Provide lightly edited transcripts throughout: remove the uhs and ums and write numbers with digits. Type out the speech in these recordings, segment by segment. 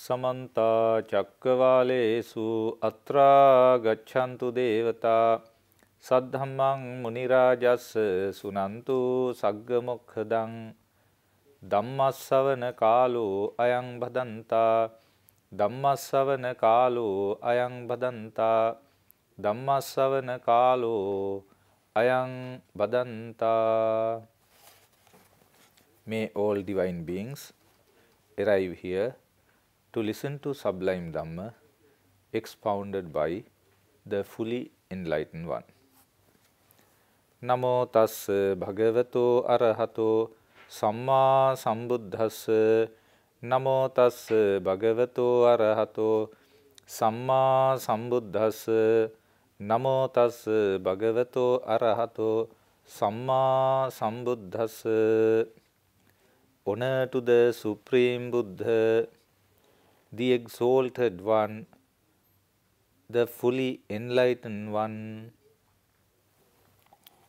Samanta Chakravalesu Atra Gachantu Devata Saddhammang Munirajas Sunantu Saggamokhadang Dhammasavana Kalu Ayang Bhadanta Dhammasavana Kalu Ayang Bhadanta Dhammasavana Kalu Ayang Bhadanta. May all divine beings arrive here to listen to sublime Dhamma expounded by the fully enlightened one. Namo tassa bhagavato arahato samma sambuddhassa. Namo tassa bhagavato arahato samma sambuddhassa. Namo tassa bhagavato arahato samma sambuddhassa. Honor to the Supreme Buddha, the Exalted One, the fully enlightened one.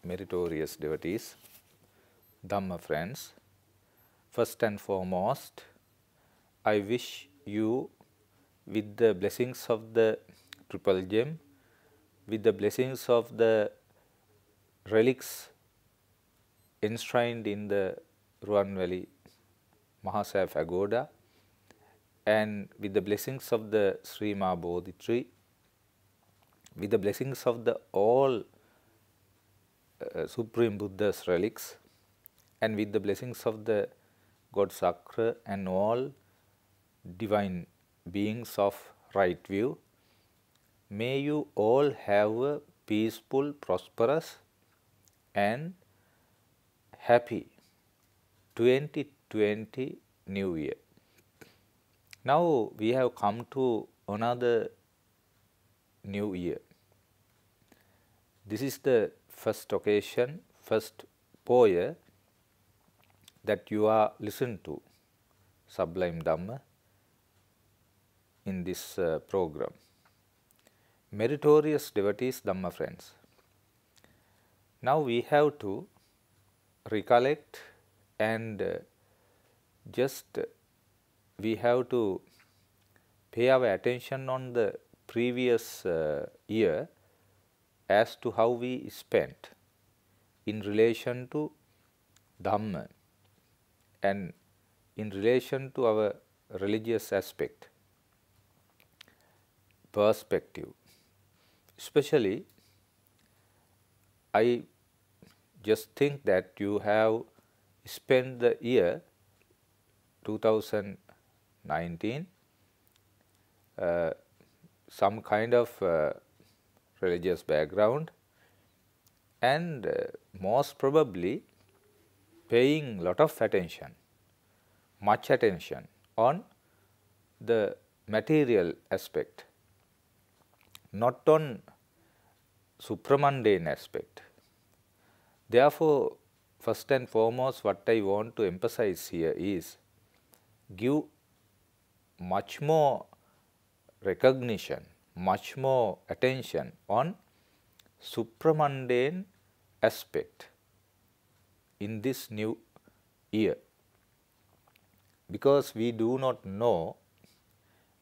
Meritorious devotees, Dhamma friends, first and foremost, I wish you, with the blessings of the Triple Gem, with the blessings of the relics enshrined in the Ruan Valley Mahasaya Pagoda, and with the blessings of the Sri Ma Bodhi tree, with the blessings of the all Supreme Buddha's relics, and with the blessings of the God Sakra and all divine beings of right view, may you all have a peaceful, prosperous and happy 2020 New Year. Now we have come to another New Year. This is the first occasion, first poya that you are listening to Sublime Dhamma in this program. Meritorious devotees, Dhamma friends, now we have to recollect and we have to pay our attention on the previous year as to how we spent in relation to Dhamma and in relation to our religious aspect, perspective. Especially, I just think that you have spent the year 2019 some kind of religious background and most probably paying lot of attention, much attention on the material aspect, not on supramundane aspect. Therefore, first and foremost, what I want to emphasize here is give much more recognition, much more attention on supramundane aspect in this new year, because we do not know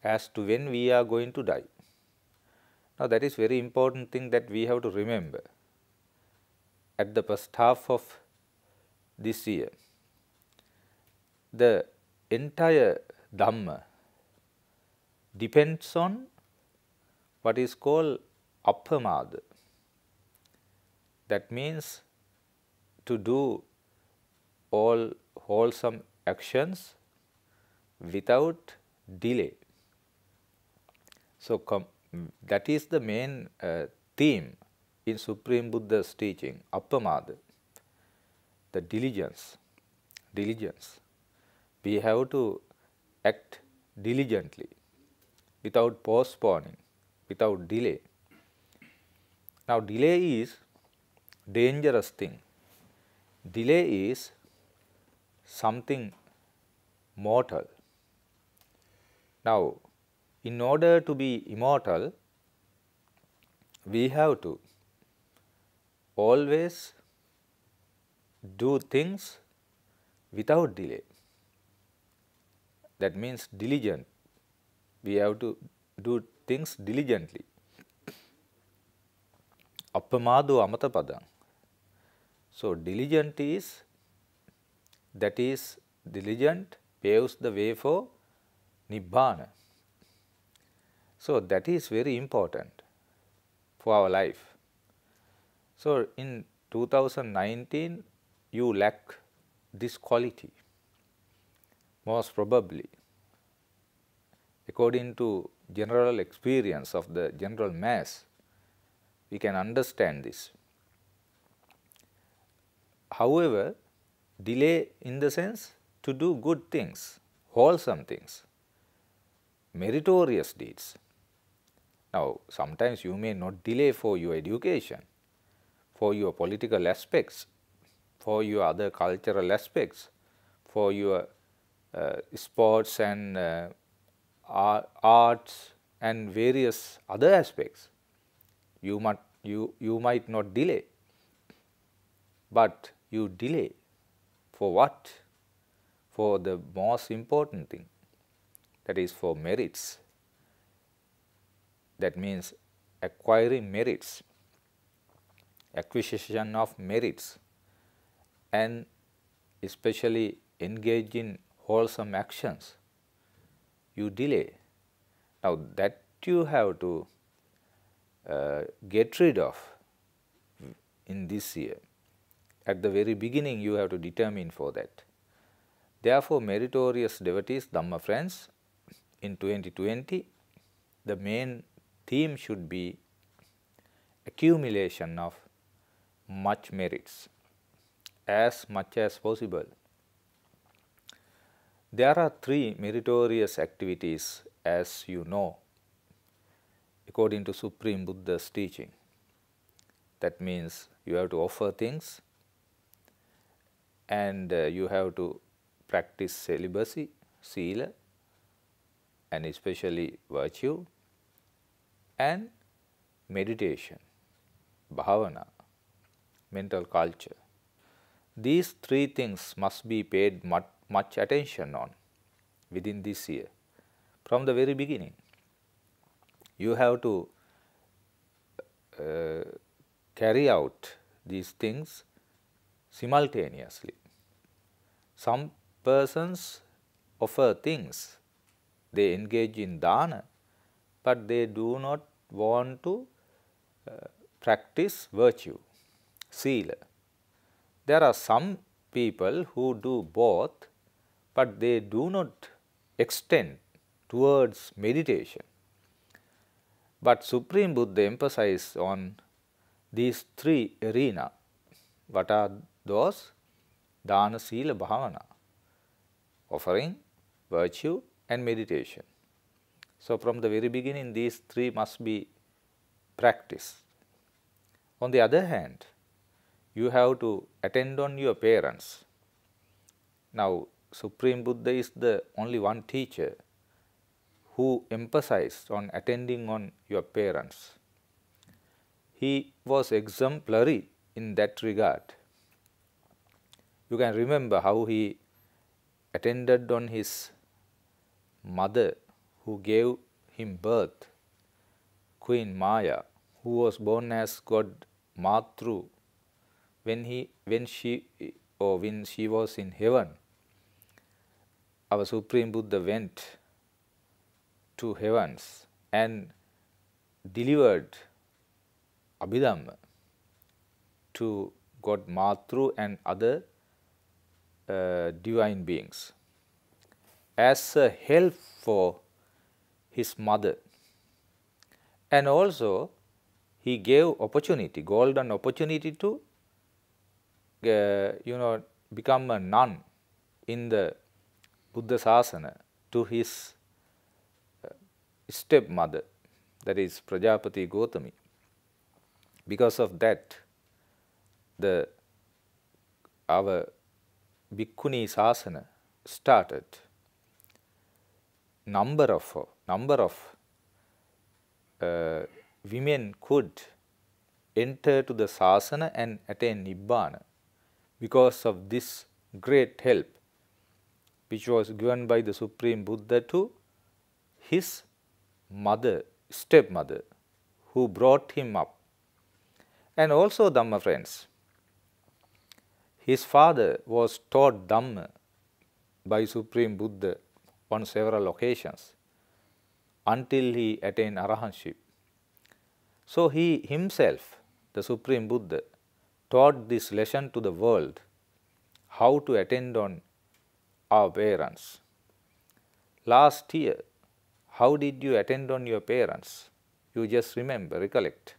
as to when we are going to die. Now that is very important thing that we have to remember at the first half of this year. The entire Dhamma depends on what is called appamada. That means to do all wholesome actions without delay. So that is the main theme in Supreme Buddha's teaching, appamada, the diligence. We have to act diligently, without postponing, without delay. Now delay is dangerous thing. Delay is something mortal. Now, in order to be immortal, we have to always do things without delay. That means diligent we have to do things diligently. Appamado amatapadam. So diligent is, that is, diligent paves the way for Nibbana. So that is very important for our life. So in 2019, you lack this quality, most probably, according to general experience of the general mass. We can understand this. However, delay in the sense to do good things, wholesome things, meritorious deeds. Now, sometimes you may not delay for your education, for your political aspects, for your other cultural aspects, for your sports and arts and various other aspects. You might not delay, but you delay for what? For the most important thing, that is for merits. That means acquiring merits, acquisition of merits, and especially engage in wholesome actions. You delay. Now that you have to get rid of in this year. At the very beginning, you have to determine for that. Therefore, meritorious devotees, Dhamma friends, in 2020, the main theme should be accumulation of much merits, as much as possible. There are 3 meritorious activities, as you know, according to Supreme Buddha's teaching. That means you have to offer things, and you have to practice celibacy, sila, and especially virtue, and meditation, bhavana, mental culture. These 3 things must be paid much attention on within this year. From the very beginning, you have to carry out these things simultaneously. Some persons offer things, they engage in dana, but they do not want to practice virtue, sila. There are some people who do both, but they do not extend towards meditation. But Supreme Buddha emphasized on these 3 arenas. What are those? Dana, sila, bhavana, offering, virtue, and meditation. So from the very beginning, these 3 must be practiced. On the other hand, you have to attend on your parents. Now, Supreme Buddha is the only one teacher who emphasized on attending on your parents. He was exemplary in that regard. You can remember how he attended on his mother who gave him birth, Queen Maya, who was born as God Matru. When she was in heaven, our Supreme Buddha went to heavens and delivered Abhidhamma to God Matru and other divine beings as a help for his mother. And also he gave opportunity, golden opportunity to become a nun in the Buddha Sasana to his stepmother, that is Prajapati Gotami. Because of that, our Bhikkhuni Sasana started. Number of women could enter to the Sasana and attain Nibbana because of this great help which was given by the Supreme Buddha to his mother, stepmother, who brought him up. And also, Dhamma friends, his father was taught Dhamma by Supreme Buddha on several occasions until he attained arahantship. So he himself, the Supreme Buddha, taught this lesson to the world, how to attend on our parents. Last year, how did you attend on your parents? You just remember, recollect,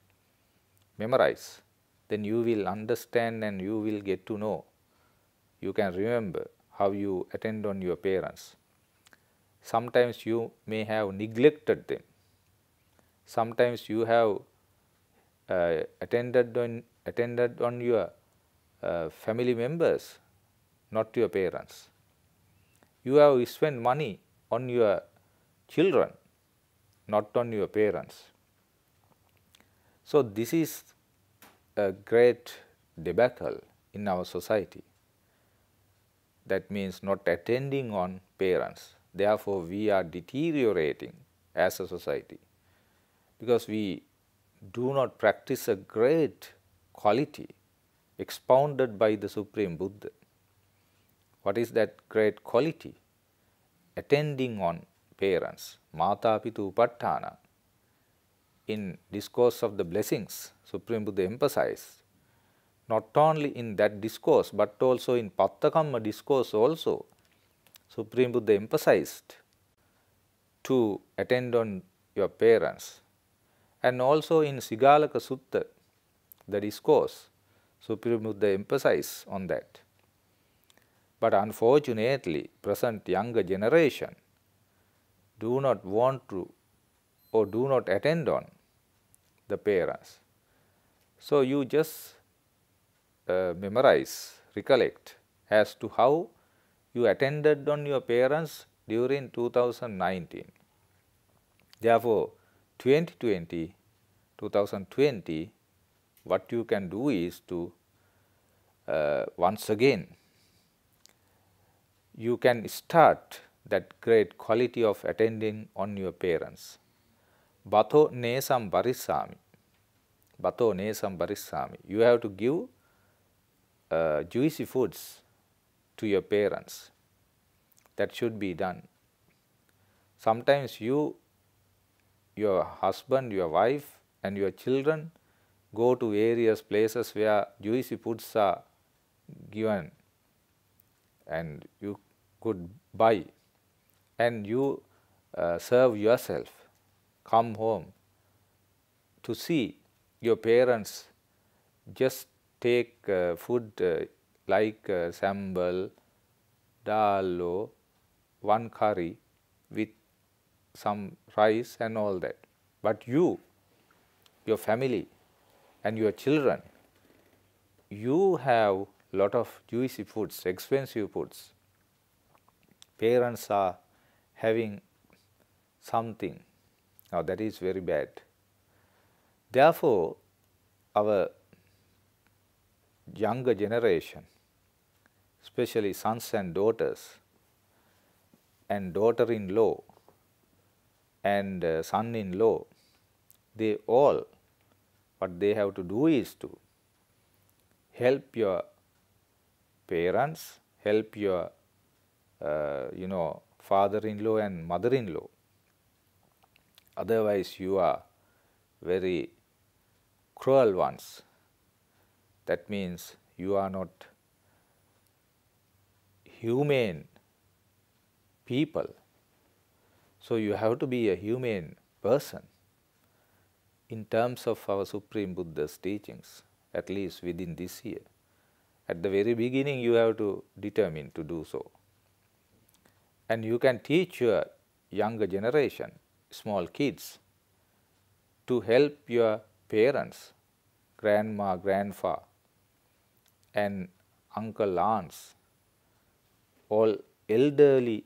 memorize. Then you will understand and you will get to know. You can remember how you attend on your parents. Sometimes you may have neglected them. Sometimes you have attended on your family members, not your parents. You have spent money on your children, not on your parents. So this is a great debacle in our society. That means not attending on parents. Therefore, we are deteriorating as a society because we do not practice a great quality expounded by the Supreme Buddha. What is that great quality? Attending on parents, Mata Pitu Upatthana. In Discourse of the Blessings, Supreme Buddha emphasized, not only in that discourse, but also in Pattakamma discourse also, Supreme Buddha emphasized to attend on your parents. And also in Sigalaka Sutta, the discourse, Supreme Buddha emphasized on that. But unfortunately, present younger generation do not want to or do not attend on the parents. So you just memorize, recollect as to how you attended on your parents during 2019. Therefore, 2020, what you can do is to once again, you can start that great quality of attending on your parents. Bato nesam barissami. Bato nesam barissami. You have to give juicy foods to your parents. That should be done. Sometimes you, your husband, your wife and your children go to various places where juicy foods are given and you could buy and you serve yourself. Come home to see your parents just take food like sambal, dalo, one curry with some rice and all that. But you, your family and your children, you have lot of juicy foods, expensive foods. Parents are having something. Now that is very bad. Therefore, our younger generation, especially sons and daughters and daughter-in-law and son-in-law, they all, what they have to do is to help your parents, help your father-in-law and mother-in-law. Otherwise, you are very cruel ones. That means you are not humane people. So you have to be a humane person in terms of our Supreme Buddha's teachings, at least within this year. At the very beginning, you have to determine to do so. And you can teach your younger generation, small kids, to help your parents, grandma, grandpa, and uncle, aunts, all elderly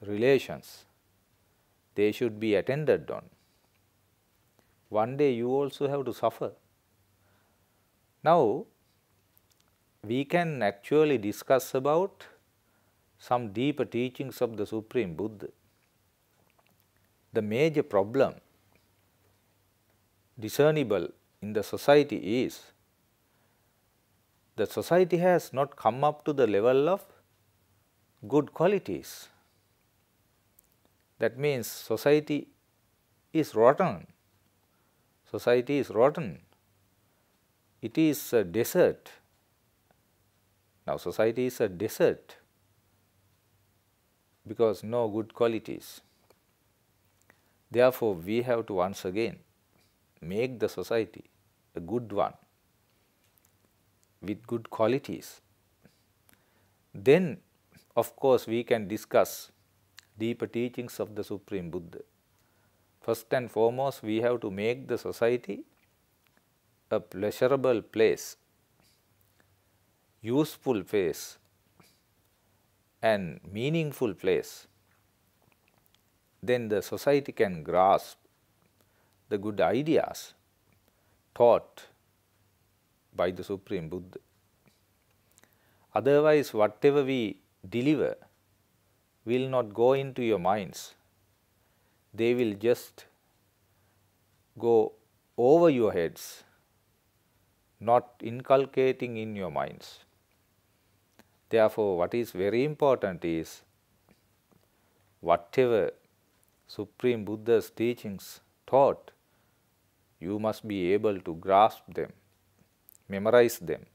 relations. They should be attended on. One day you also have to suffer. Now, we can actually discuss about some deeper teachings of the Supreme Buddha. the major problem discernible in the society is the society has not come up to the level of good qualities. That means society is rotten. Society is rotten. It is a desert. Now society is a desert because no good qualities. Therefore, we have to once again make the society a good one with good qualities. Then, of course, we can discuss deeper teachings of the Supreme Buddha. First and foremost, we have to make the society a pleasurable place, useful place, and meaningful place. Then the society can grasp the good ideas taught by the Supreme Buddha. Otherwise, whatever we deliver will not go into your minds. They will just go over your heads, not inculcating in your minds. Therefore, what is very important is whatever Supreme Buddha's teachings taught, you must be able to grasp them, memorize them,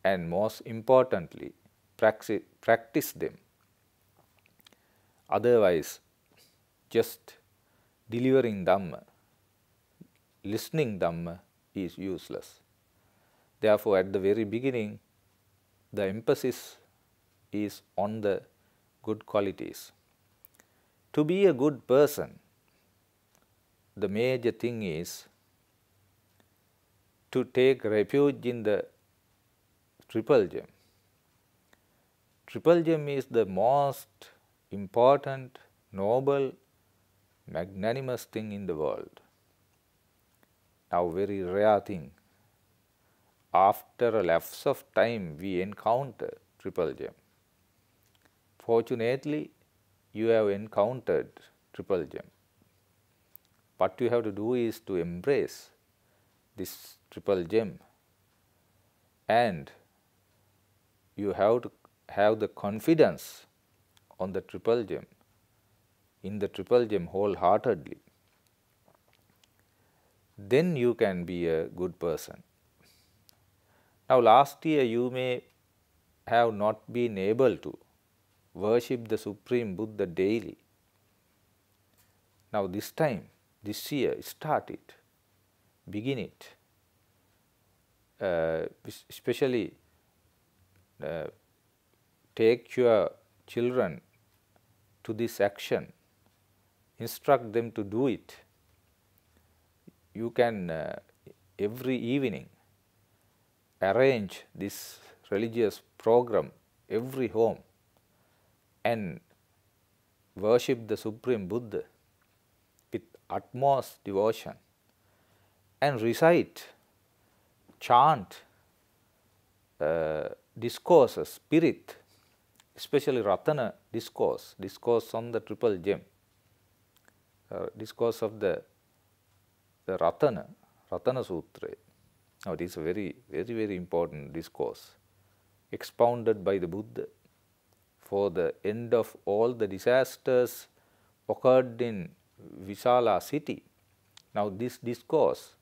and most importantly, practice them. Otherwise, just delivering Dhamma, listening Dhamma is useless. Therefore, at the very beginning, the emphasis is on the good qualities. To be a good person, the major thing is to take refuge in the Triple Gem. Triple Gem is the most important, noble, magnanimous thing in the world. Now, very rare thing. After a lapse of time, we encounter Triple Gem. Fortunately, you have encountered Triple Gem. What you have to do is to embrace this Triple Gem, and you have to have the confidence on the Triple Gem, in the Triple Gem wholeheartedly. Then you can be a good person. Now, last year you may have not been able to worship the Supreme Buddha daily. Now, this time, this year, start it, begin it. Especially take your children to this action, instruct them to do it. You can every evening arrange this religious program every home and worship the Supreme Buddha with utmost devotion and recite, chant discourses, spirit, especially Ratana discourse, discourse on the Triple Gem, discourse of the Ratana Sutra. Now, it is a very important discourse expounded by the Buddha for the end of all the disasters occurred in Visala city. Now, this discourse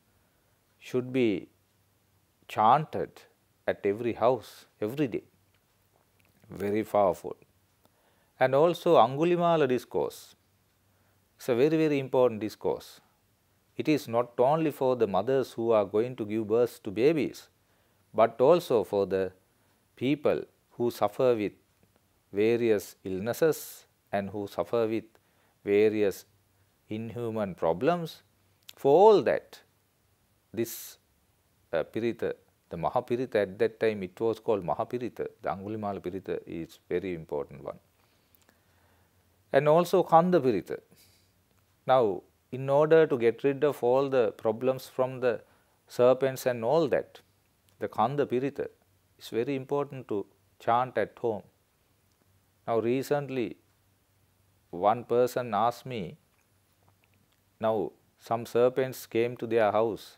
should be chanted at every house, every day. Very powerful. And also Angulimala discourse. It's a very important discourse. It is not only for the mothers who are going to give birth to babies, but also for the people who suffer with various illnesses and who suffer with various inhuman problems. For all that, this Pirita, the Mahapirita, at that time it was called Mahapirita, the Angulimala Pirita is very important one. And also Kanda Pirita. Now, in order to get rid of all the problems from the serpents and all that, the Kanda Pirita is very important to chant at home. Now, recently one person asked me Now, some serpents came to their house.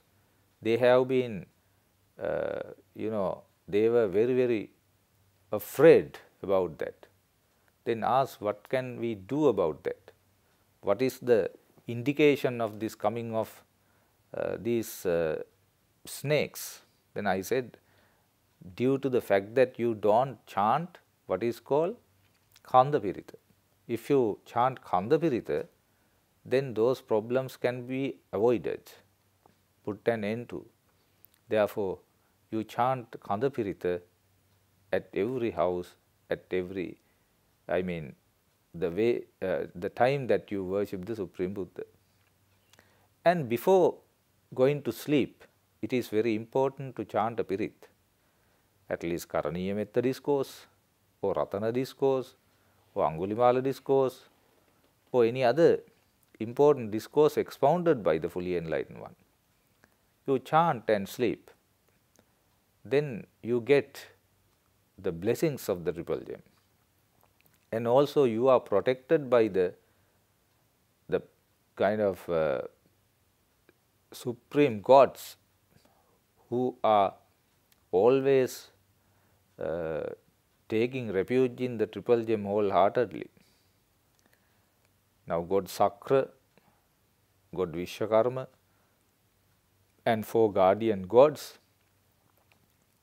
They have been, they were very, very afraid about that. Then ask, what can we do about that? What is the indication of this coming of these snakes? Then I said, due to the fact that you don't chant what is called Kanda Pirita. If you chant Kanda Pirita, then those problems can be avoided, put an end to. Therefore, you chant Kanda Pirita at every house, at every, the time that you worship the Supreme Buddha. And before going to sleep, it is very important to chant a Pirit, at least Karaniya Metta discourse, or Ratana discourse, or Angulimala discourse, or any other important discourse expounded by the fully enlightened one. You chant and sleep, then you get the blessings of the triple gem. And also you are protected by the kind of supreme gods who are always taking refuge in the triple gem wholeheartedly. Now, God Sakra, God Vishwakarma, and 4 guardian gods,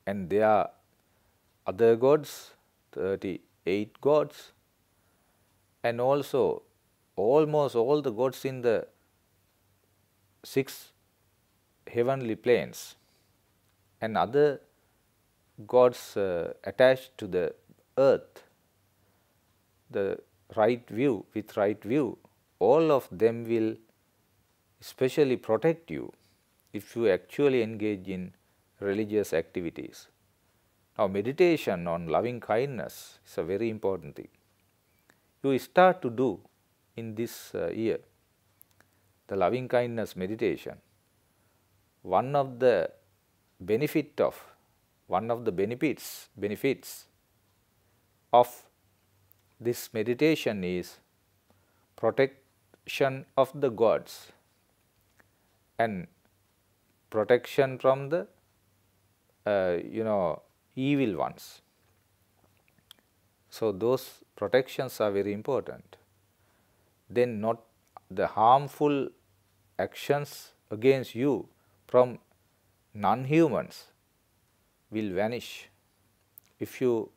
and there are other gods, 38 gods, and also almost all the gods in the 6 heavenly planes, and other gods attached to the earth, the right view, with right view, all of them will especially protect you if you actually engage in religious activities. Now, meditation on loving kindness is a very important thing. You start to do in this year the loving kindness meditation. One of the benefits of this meditation is protection of the gods and protection from the evil ones. So, those protections are very important. Then not the harmful actions against you from non-humans will vanish if you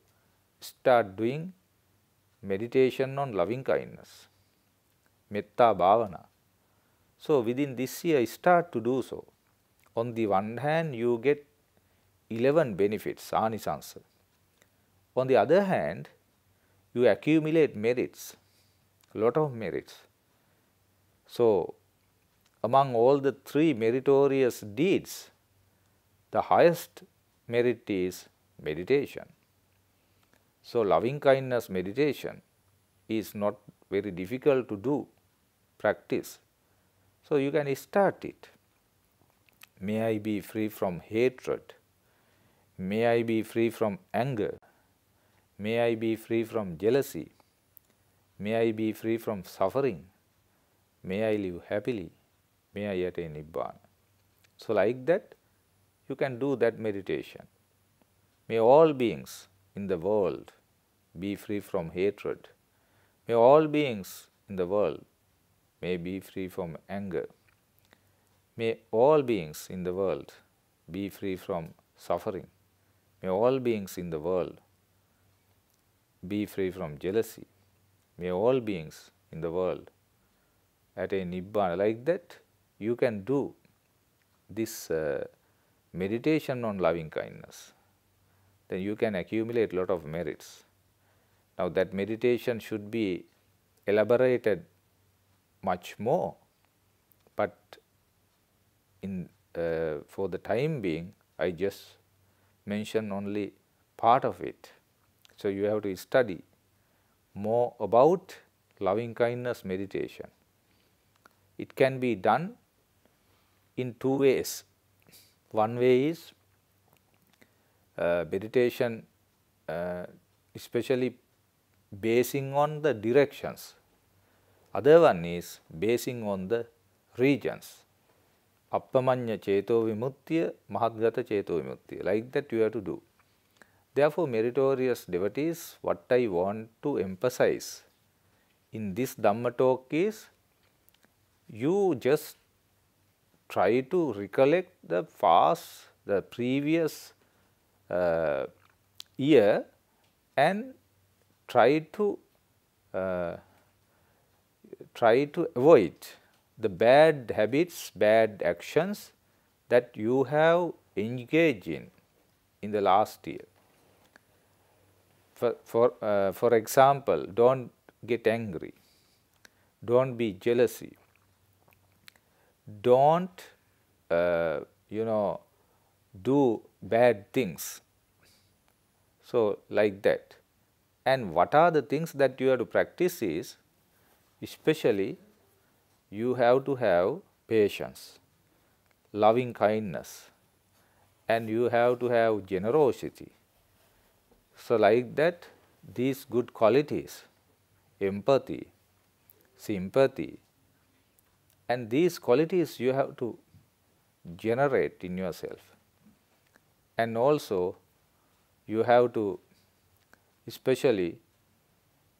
start doing meditation on loving kindness, metta bhavana. So, within this year start to do so. On the one hand, you get 11 benefits, anisansa. On the other hand, you accumulate merits, a lot of merits. So, among all the 3 meritorious deeds, the highest merit is meditation. So, loving kindness meditation is not very difficult to do, practice. So, you can start it. May I be free from hatred. May I be free from anger. May I be free from jealousy. May I be free from suffering. May I live happily. May I attain Nibbana. So, like that, you can do that meditation. May all beings in the world be free from hatred. May all beings in the world may be free from anger. May all beings in the world be free from suffering. May all beings in the world be free from jealousy. May all beings in the world attain Nibbana. Like that, you can do this meditation on loving kindness. Then you can accumulate a lot of merits. Now, that meditation should be elaborated much more, but for the time being, I just mention only part of it. So, you have to study more about loving kindness meditation. It can be done in 2 ways. One way is meditation especially basing on the directions. Other one is basing on the regions. Appamanya Cheto Vimuttiya, Mahatgata Cheto Vimuttiya. Like that you have to do. Therefore, meritorious devotees, what I want to emphasize in this Dhamma talk is, you just try to recollect the previous year, and try to avoid the bad habits, bad actions that you have engaged in the last year. For example, don't get angry, don't be jealousy, don't do bad things. So like that. And what are the things that you have to practice is, especially you have to have patience, loving kindness, and you have to have generosity. So like that, these good qualities, empathy, sympathy, and these qualities you have to generate in yourself. And also you have to especially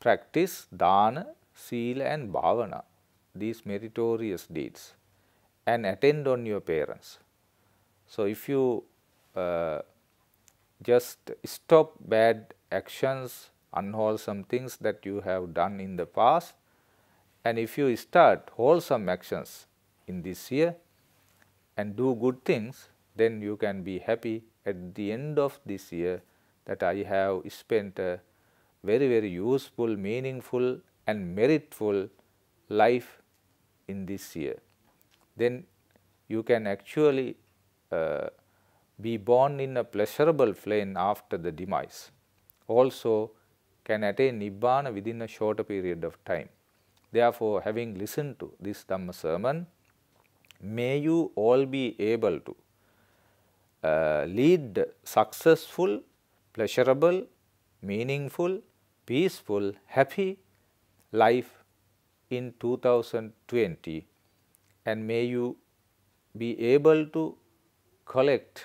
practice dana, sila and bhavana, these meritorious deeds, and attend on your parents. So if you just stop bad actions, unwholesome things that you have done in the past, and if you start wholesome actions in this year and do good things, then you can be happy at the end of this year that I have spent a very, very useful, meaningful and meritful life in this year. Then you can actually be born in a pleasurable flame after the demise. Also can attain Nibbana within a shorter period of time. Therefore, having listened to this Dhamma sermon, may you all be able to lead successful, pleasurable, meaningful, peaceful, happy life in 2020, and may you be able to collect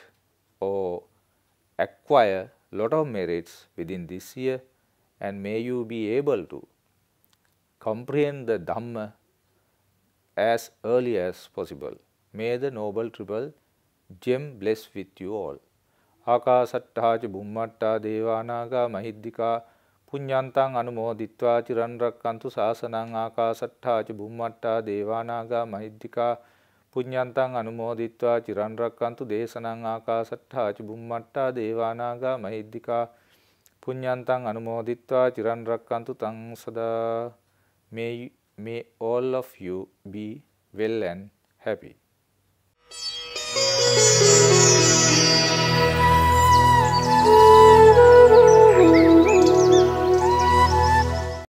or acquire lot of merits within this year, and may you be able to comprehend the Dhamma as early as possible. May the Noble Triple Gem bless with you all. Akasattha ca Bhummatta Devanaga Mahiddhika Punyantang Anumoditva Chiran Rakkantu Sasanang. Akasattha ca Bhummatta Devanaga Mahiddhika Punyantang Anumoditva Chiran Rakkantu Desanang. Akasattha ca Bhummatta Devanaga Mahiddhika Punyantang Anumoditva Chiran Rakkantu Tang Sada. May all of you be well and happy.